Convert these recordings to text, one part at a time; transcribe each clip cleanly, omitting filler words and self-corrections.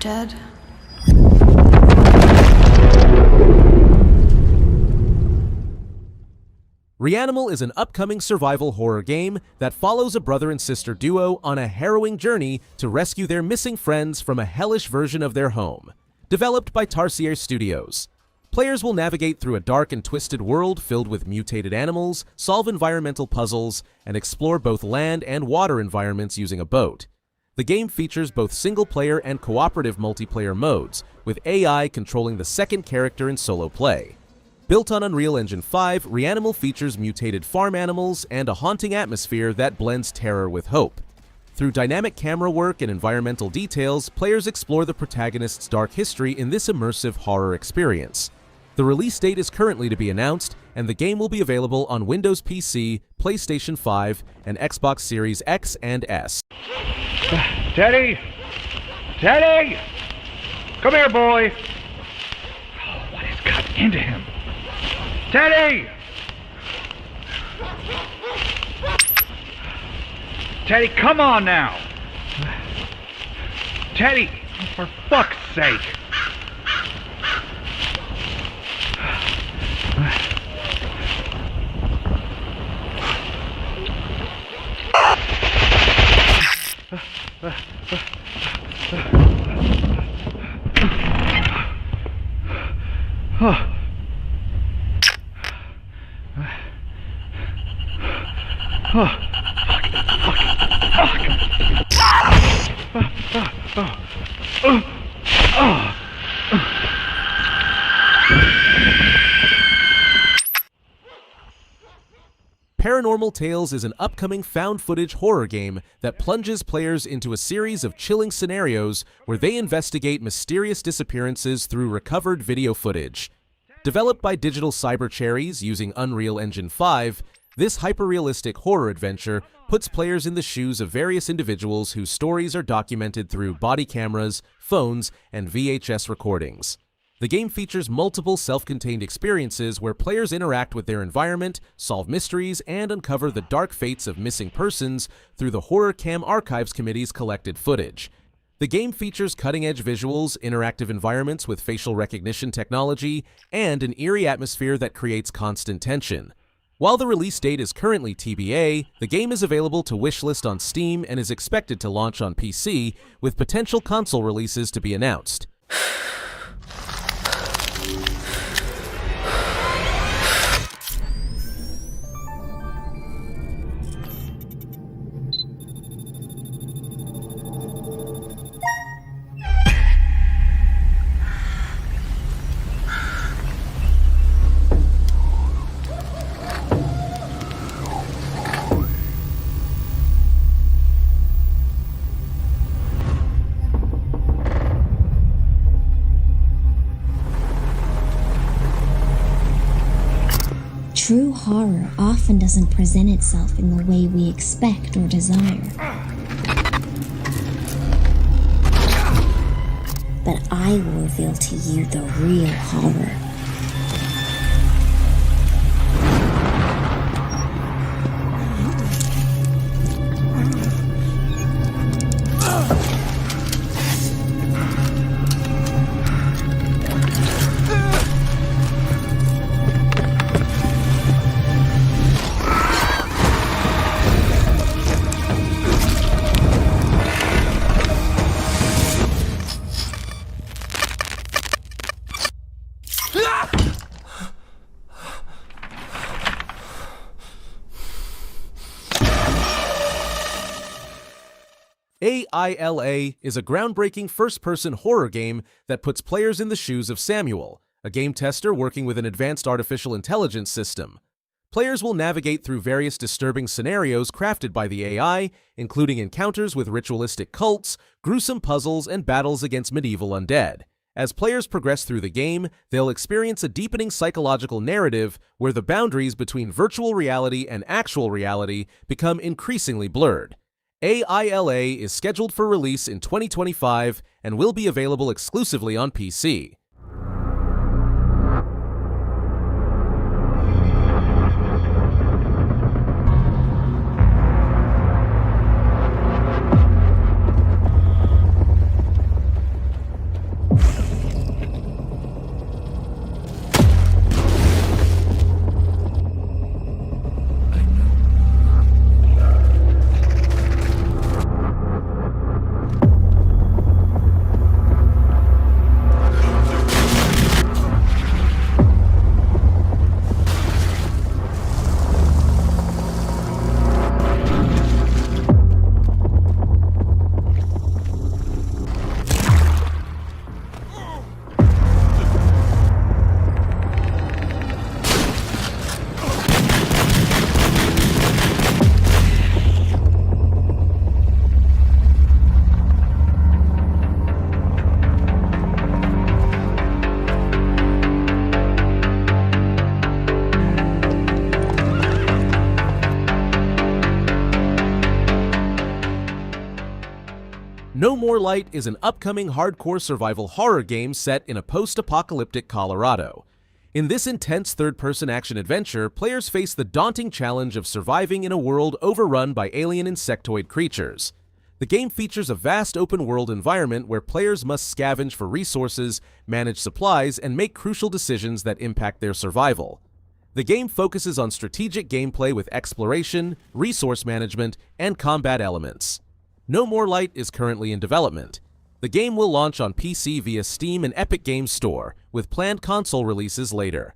dead. Reanimal is an upcoming survival horror game that follows a brother and sister duo on a harrowing journey to rescue their missing friends from a hellish version of their home. Developed by Tarsier Studios. Players will navigate through a dark and twisted world filled with mutated animals, solve environmental puzzles, and explore both land and water environments using a boat. The game features both single-player and cooperative multiplayer modes, with AI controlling the second character in solo play. Built on Unreal Engine 5, Reanimal features mutated farm animals and a haunting atmosphere that blends terror with hope. Through dynamic camera work and environmental details, players explore the protagonist's dark history in this immersive horror experience. The release date is currently to be announced, and the game will be available on Windows PC, PlayStation 5, and Xbox Series X and S. Teddy! Teddy! Come here, boy! Oh, what has gotten into him? Teddy! Teddy, come on now! Teddy, for fuck's sake! Paranormal Tales is an upcoming found-footage horror game that plunges players into a series of chilling scenarios where they investigate mysterious disappearances through recovered video footage. Developed by Digital Cyber Cherries using Unreal Engine 5, this hyper-realistic horror adventure puts players in the shoes of various individuals whose stories are documented through body cameras, phones, and VHS recordings. The game features multiple self-contained experiences where players interact with their environment, solve mysteries, and uncover the dark fates of missing persons through the Horror Cam Archives Committee's collected footage. The game features cutting-edge visuals, interactive environments with facial recognition technology, and an eerie atmosphere that creates constant tension. While the release date is currently TBA, the game is available to wishlist on Steam and is expected to launch on PC, with potential console releases to be announced. True horror often doesn't present itself in the way we expect or desire. But I will reveal to you the real horror. A.I.L.A. is a groundbreaking first-person horror game that puts players in the shoes of Samuel, a game tester working with an advanced artificial intelligence system. Players will navigate through various disturbing scenarios crafted by the AI, including encounters with ritualistic cults, gruesome puzzles, and battles against medieval undead. As players progress through the game, they'll experience a deepening psychological narrative where the boundaries between virtual reality and actual reality become increasingly blurred. A.I.L.A. is scheduled for release in 2025 and will be available exclusively on PC. No More Light is an upcoming hardcore survival horror game set in a post-apocalyptic Colorado. In this intense third-person action adventure, players face the daunting challenge of surviving in a world overrun by alien insectoid creatures. The game features a vast open-world environment where players must scavenge for resources, manage supplies, and make crucial decisions that impact their survival. The game focuses on strategic gameplay with exploration, resource management, and combat elements. No More Light is currently in development. The game will launch on PC via Steam and Epic Games Store, with planned console releases later.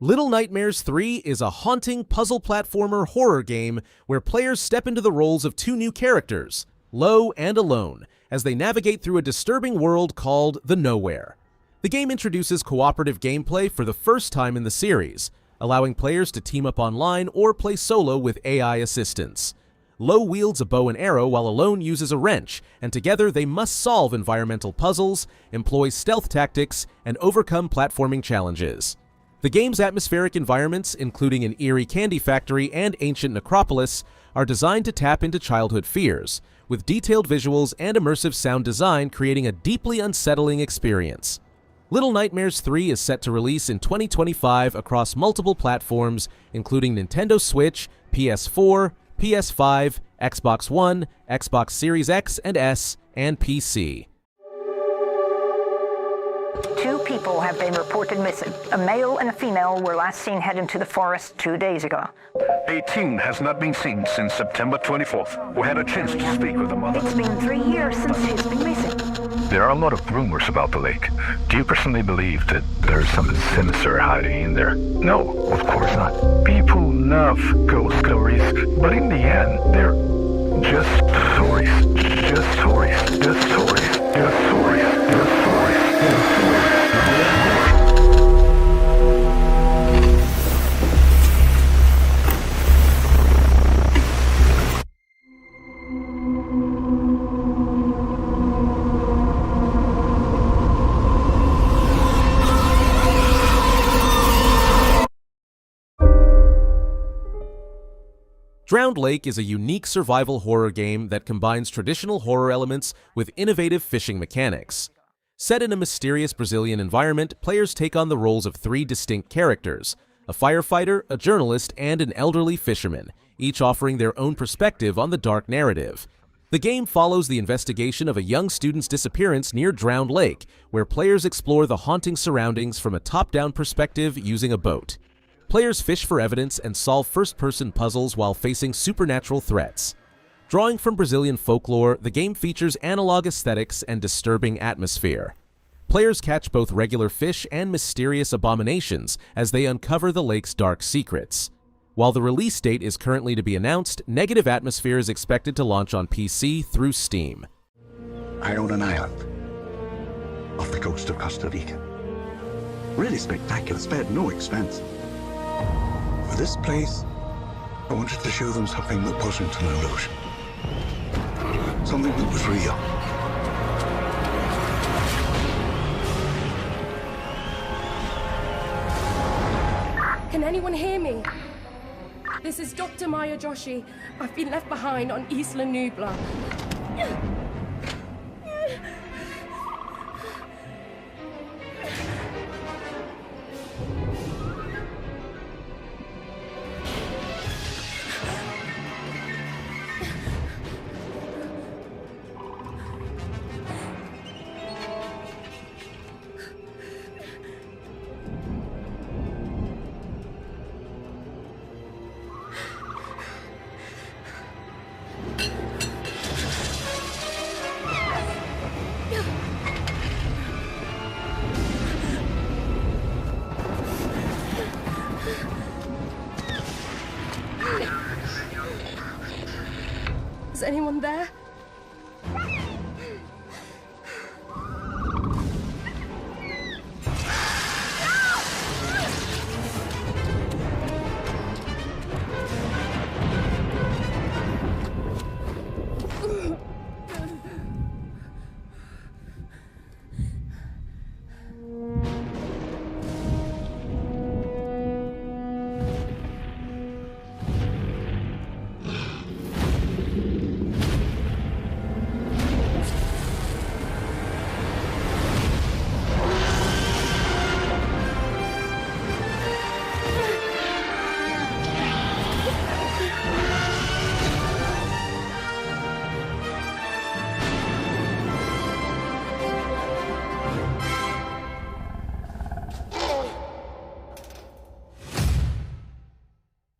Little Nightmares 3 is a haunting puzzle platformer horror game where players step into the roles of two new characters, Low and Alone, as they navigate through a disturbing world called the Nowhere. The game introduces cooperative gameplay for the first time in the series, allowing players to team up online or play solo with AI assistance. Low wields a bow and arrow while Alone uses a wrench, and together they must solve environmental puzzles, employ stealth tactics, and overcome platforming challenges. The game's atmospheric environments, including an eerie candy factory and ancient necropolis, are designed to tap into childhood fears, with detailed visuals and immersive sound design creating a deeply unsettling experience. Little Nightmares 3 is set to release in 2025 across multiple platforms, including Nintendo Switch, PS4, PS5, Xbox One, Xbox Series X and S, and PC. Two people have been reported missing. A male and a female were last seen heading to the forest 2 days ago. A teen has not been seen since September 24th. We had a chance to speak with the mother. It's been 3 years since he's been missing. There are a lot of rumors about the lake. Do you personally believe that there's something sinister hiding in there? No, of course not. People love ghost stories, but in the end, they're just stories. Just stories. Just stories. Just stories. Just stories. Just stories. Drowned Lake is a unique survival horror game that combines traditional horror elements with innovative fishing mechanics. Set in a mysterious Brazilian environment, players take on the roles of three distinct characters: a firefighter, a journalist, and an elderly fisherman, each offering their own perspective on the dark narrative. The game follows the investigation of a young student's disappearance near Drowned Lake, where players explore the haunting surroundings from a top-down perspective using a boat. Players fish for evidence and solve first-person puzzles while facing supernatural threats. Drawing from Brazilian folklore, the game features analog aesthetics and disturbing atmosphere. Players catch both regular fish and mysterious abominations as they uncover the lake's dark secrets. While the release date is currently to be announced, Negative Atmosphere is expected to launch on PC through Steam. I own an island off the coast of Costa Rica. Really spectacular, spared no expense. For this place, I wanted to show them something that wasn't an illusion. Something that was real. Can anyone hear me? This is Dr. Maya Joshi. I've been left behind on Isla Nubla. anyone there?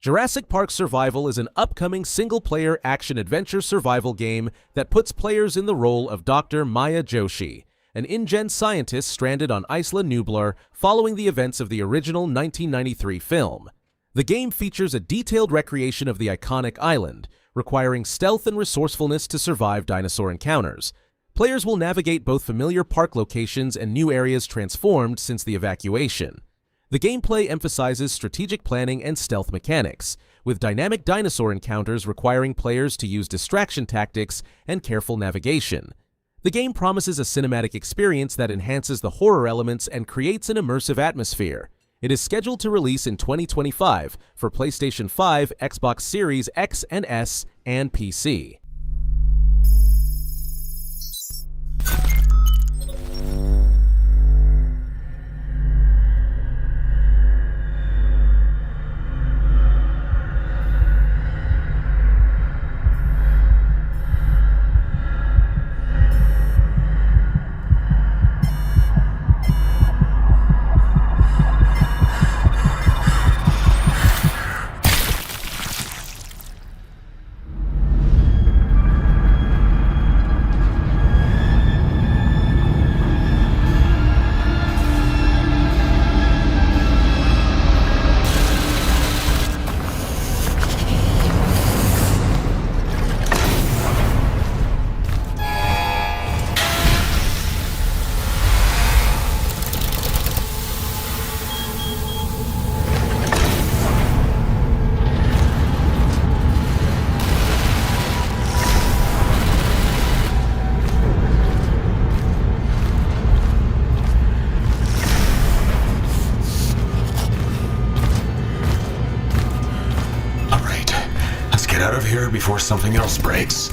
Jurassic Park Survival is an upcoming single-player action-adventure survival game that puts players in the role of Dr. Maya Joshi, an InGen scientist stranded on Isla Nublar following the events of the original 1993 film. The game features a detailed recreation of the iconic island, requiring stealth and resourcefulness to survive dinosaur encounters. Players will navigate both familiar park locations and new areas transformed since the evacuation. The gameplay emphasizes strategic planning and stealth mechanics, with dynamic dinosaur encounters requiring players to use distraction tactics and careful navigation. The game promises a cinematic experience that enhances the horror elements and creates an immersive atmosphere. It is scheduled to release in 2025 for PlayStation 5, Xbox Series X and S, and PC. Out of here before something else breaks.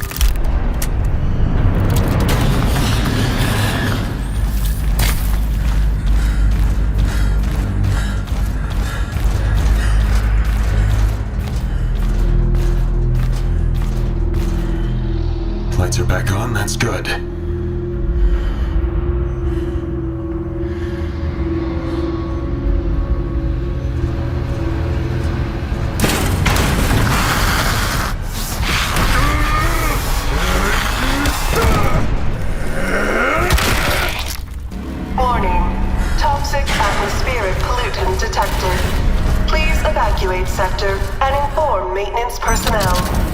Lights are back on, that's good. Evacuate sector and inform maintenance personnel.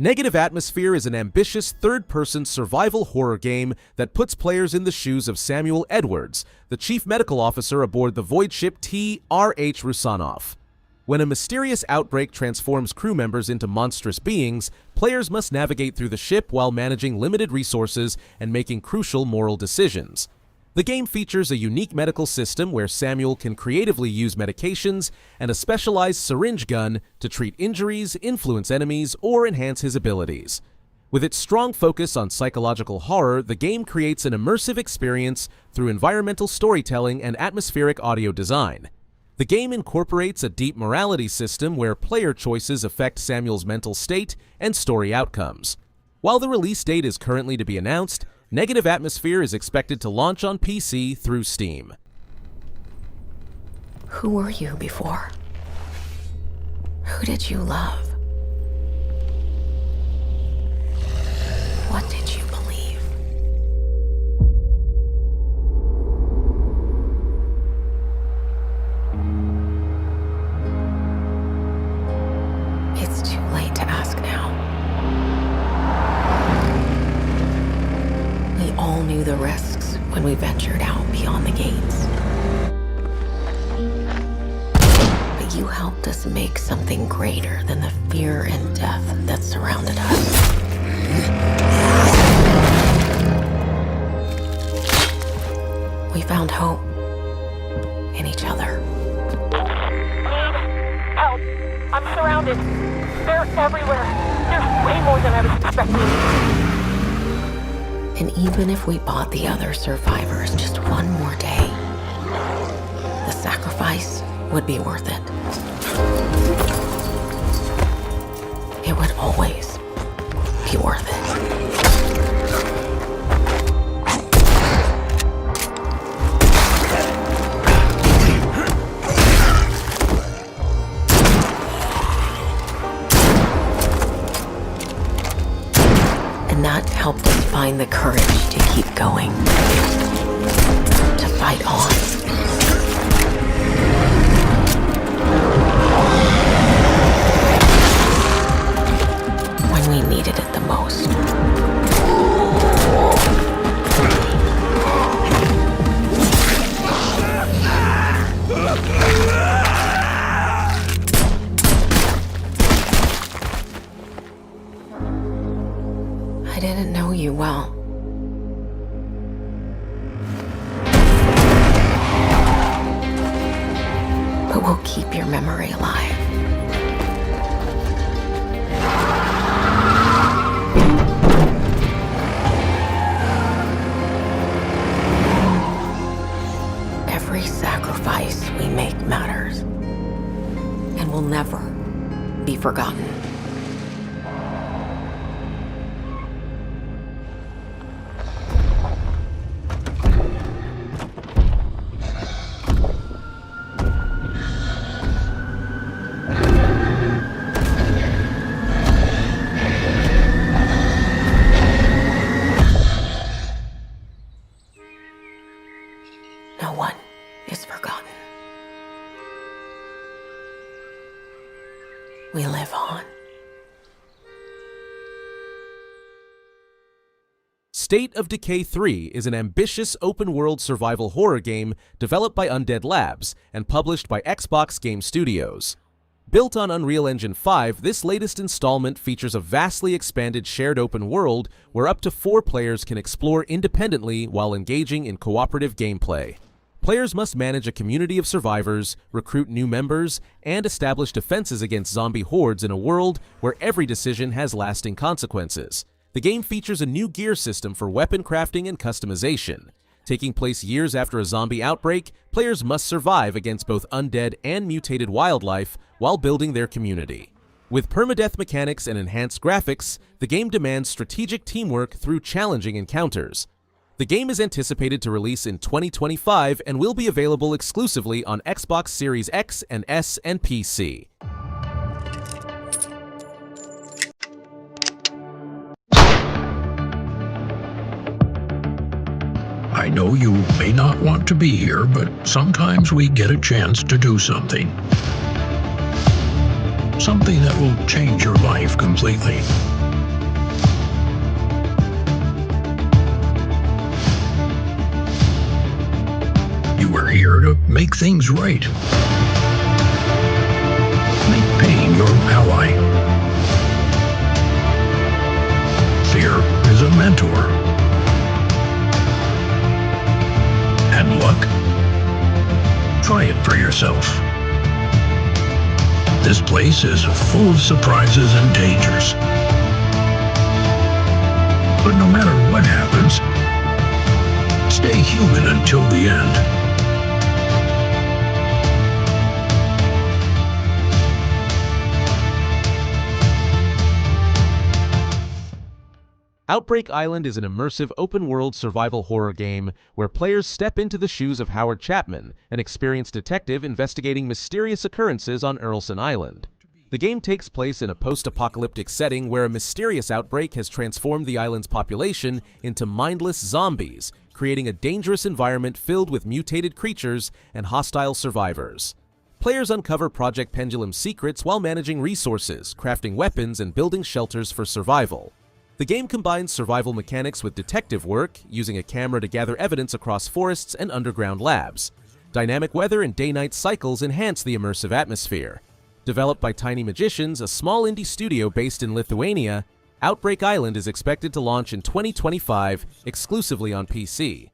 Negative Atmosphere is an ambitious third-person survival horror game that puts players in the shoes of Samuel Edwards, the chief medical officer aboard the void ship T.R.H. Rusanov. When a mysterious outbreak transforms crew members into monstrous beings, players must navigate through the ship while managing limited resources and making crucial moral decisions. The game features a unique medical system where Samuel can creatively use medications and a specialized syringe gun to treat injuries, influence enemies, or enhance his abilities. With its strong focus on psychological horror, the game creates an immersive experience through environmental storytelling and atmospheric audio design. The game incorporates a deep morality system where player choices affect Samuel's mental state and story outcomes. While the release date is currently to be announced, Negative Atmosphere is expected to launch on PC through Steam. Who were you before? Who did you love? What did you believe? It's too late to ask now. We all knew the risks when we ventured out beyond the gates. But you helped us make something greater than the fear and death that surrounded us. We found hope in each other. Need help. I'm surrounded. They're everywhere. There's way more than I was expecting. And even if we bought the other survivors just one more day, the sacrifice would be worth it. It would always be worth it. And that helped us find the courage to keep going, to fight on. When we needed it the most. I didn't know you well. But we'll keep your memory alive. Every sacrifice we make matters and will never be forgotten. No one is forgotten. We live on. State of Decay 3 is an ambitious open-world survival horror game developed by Undead Labs and published by Xbox Game Studios. Built on Unreal Engine 5, this latest installment features a vastly expanded shared open world where up to 4 players can explore independently while engaging in cooperative gameplay. Players must manage a community of survivors, recruit new members, and establish defenses against zombie hordes in a world where every decision has lasting consequences. The game features a new gear system for weapon crafting and customization. Taking place years after a zombie outbreak, players must survive against both undead and mutated wildlife while building their community. With permadeath mechanics and enhanced graphics, the game demands strategic teamwork through challenging encounters. The game is anticipated to release in 2025 and will be available exclusively on Xbox Series X and S and PC. I know you may not want to be here, but sometimes we get a chance to do something. Something that will change your life completely. to make things right. Make pain your ally. Fear is a mentor. And luck? Try it for yourself. This place is full of surprises and dangers. But no matter what happens, stay human until the end. Outbreak Island is an immersive open-world survival horror game where players step into the shoes of Howard Chapman, an experienced detective investigating mysterious occurrences on Earlson Island. The game takes place in a post-apocalyptic setting where a mysterious outbreak has transformed the island's population into mindless zombies, creating a dangerous environment filled with mutated creatures and hostile survivors. Players uncover Project Pendulum's secrets while managing resources, crafting weapons, and building shelters for survival. The game combines survival mechanics with detective work, using a camera to gather evidence across forests and underground labs. Dynamic weather and day-night cycles enhance the immersive atmosphere. Developed by Tiny Magicians, a small indie studio based in Lithuania, Outbreak Island is expected to launch in 2025 exclusively on PC.